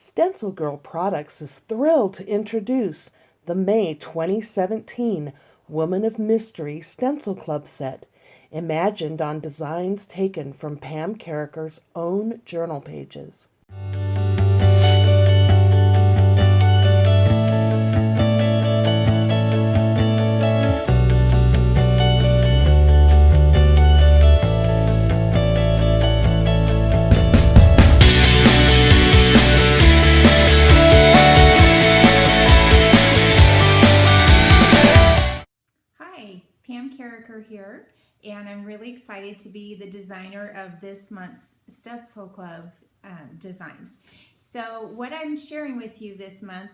StencilGirl Products is thrilled to introduce the May 2017 Woman of Mystery Stencil Club set, imagined on designs taken from Pam Carriker's own journal pages. Hi, Pam Carriker here, and I'm really excited to be the designer of this month's Stencil Club designs. So what I'm sharing with you this month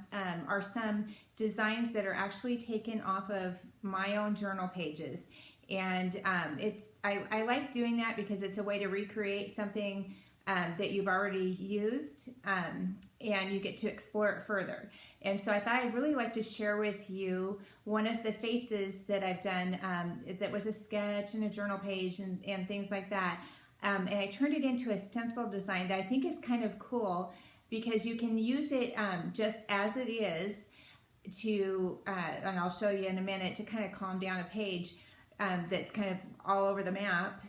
are some designs that are actually taken off of my own journal pages. And I like doing that because it's a way to recreate something that you've already used, and you get to explore it further. And so I thought I'd really like to share with you one of the faces that I've done that was a sketch and a journal page and things like that. And I turned it into a stencil design that I think is kind of cool because you can use it just as it is to, and I'll show you in a minute, to kind of calm down a page that's kind of all over the map.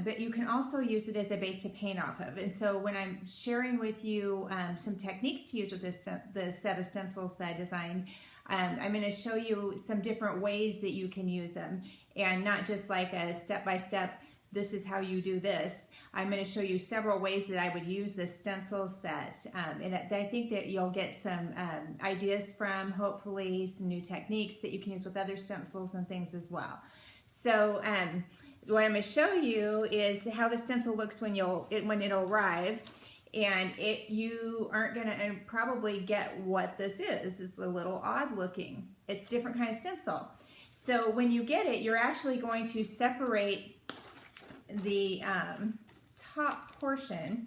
But you can also use it as a base to paint off of. And so when I'm sharing with you some techniques to use with the set of stencils that I designed, I'm going to show you some different ways that you can use them, and not just like a step-by-step, this is how you do this. I'm going to show you several ways that I would use this stencil set, and I think that you'll get some ideas from, hopefully, some new techniques that you can use with other stencils and things as well. So what I'm going to show you is how the stencil looks when it'll arrive, and you aren't going to probably get what this is. It's a little odd looking. It's a different kind of stencil. So when you get it, you're actually going to separate the top portion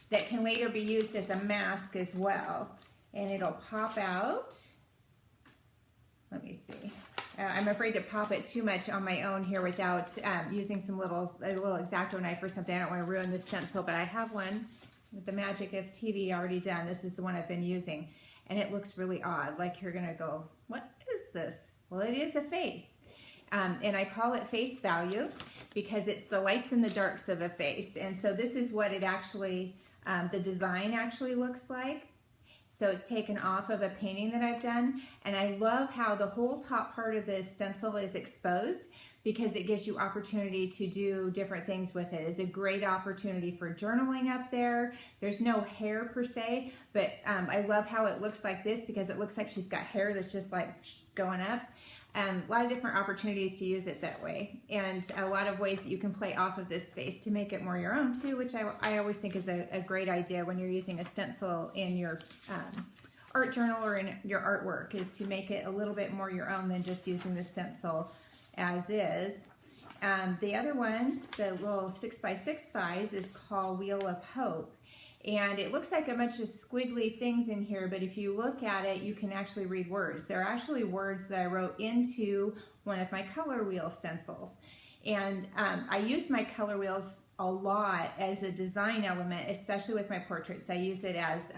that can later be used as a mask as well, and it'll pop out. Let me see. I'm afraid to pop it too much on my own here without using a little X-Acto knife or something. I don't want to ruin the stencil, but I have one with the magic of TV already done. This is the one I've been using, and it looks really odd. Like you're gonna go, what is this? Well, it is a face, and I call it face value because it's the lights and the darks of a face. And so this is what it actually, the design actually looks like. So it's taken off of a painting that I've done, and I love how the whole top part of the stencil is exposed because it gives you opportunity to do different things with it. It's a great opportunity for journaling up there. There's no hair per se, but I love how it looks like this because it looks like she's got hair that's just like going up. A lot of different opportunities to use it that way, and a lot of ways that you can play off of this space to make it more your own too, which I always think is a great idea when you're using a stencil in your art journal or in your artwork, is to make it a little bit more your own than just using the stencil as is. The other one, the little 6x6 size, is called Wheel of Hope. And it looks like a bunch of squiggly things in here, but if you look at it, you can actually read words. They're actually words that I wrote into one of my color wheel stencils. And I use my color wheels a lot as a design element, especially with my portraits. I use it as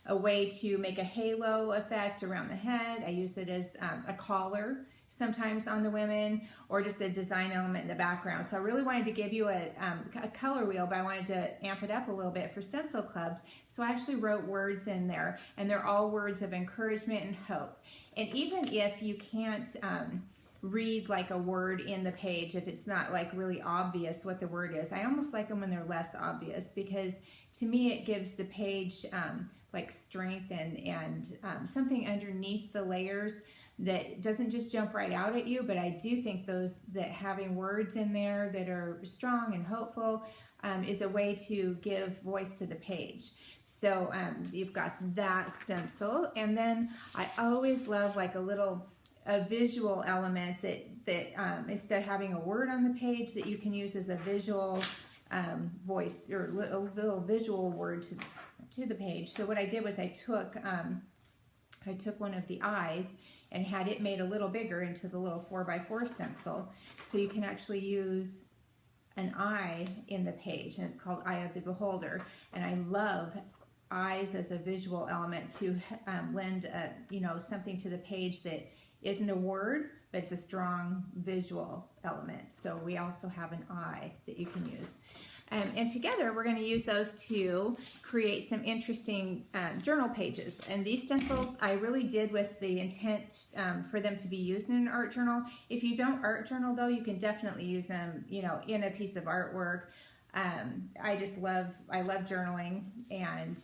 a way to make a halo effect around the head. I use it as a collar sometimes on the women, or just a design element in the background. So I really wanted to give you a color wheel, but I wanted to amp it up a little bit for stencil clubs. So I actually wrote words in there, and they're all words of encouragement and hope. And even if you can't read like a word in the page, if it's not like really obvious what the word is, I almost like them when they're less obvious, because to me it gives the page like strength and something underneath the layers that doesn't just jump right out at you. But I do think that having words in there that are strong and hopeful is a way to give voice to the page. So you've got that stencil, and then I always love like a visual element that instead of having a word on the page, that you can use as a visual voice, or a little visual word to the page. So what I did was I took one of the eyes and had it made a little bigger into the little 4x4 stencil. So you can actually use an eye in the page, and it's called Eye of the Beholder. And I love eyes as a visual element to lend something to the page that isn't a word, but it's a strong visual element. So we also have an eye that you can use. And together we're going to use those to create some interesting journal pages. And these stencils I really did with the intent for them to be used in an art journal. If you don't art journal though, you can definitely use them, in a piece of artwork. I love journaling, and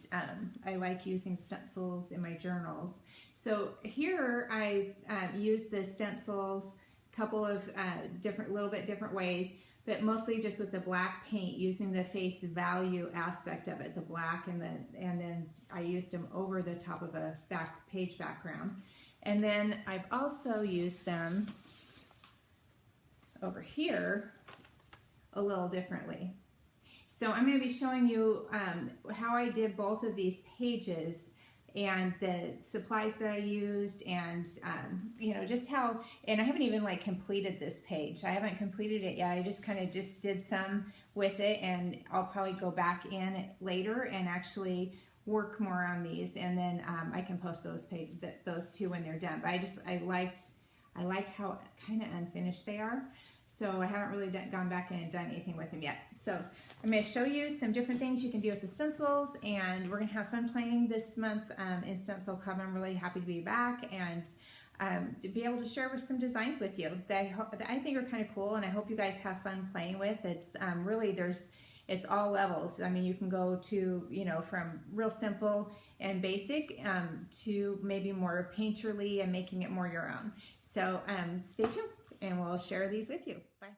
I like using stencils in my journals. So here I've used the stencils a couple of little bit different ways, but mostly just with the black paint, using the face value aspect of it, the black, and then I used them over the top of a page background. And then I've also used them over here a little differently. So I'm going to be showing you how I did both of these pages and the supplies that I used, and just how, and I haven't even completed this page. I haven't completed it yet. I just kind of did some with it, and I'll probably go back in later and actually work more on these, and then I can post those two when they're done. But I liked how kind of unfinished they are. So I haven't really gone back in and done anything with them yet. So I'm going to show you some different things you can do with the stencils, and we're going to have fun playing this month in StencilClub. I'm really happy to be back and to be able to share with some designs with you that I think are kind of cool, and I hope you guys have fun playing with. It's it's all levels. I mean, you can go to, from real simple and basic to maybe more painterly and making it more your own. So stay tuned, and we'll share these with you. Bye.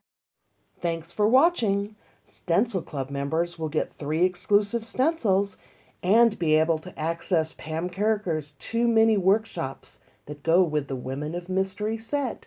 Thanks for watching. Stencil Club members will get 3 exclusive stencils and be able to access Pam Carriker's 2 mini workshops that go with the Women of Mystery set.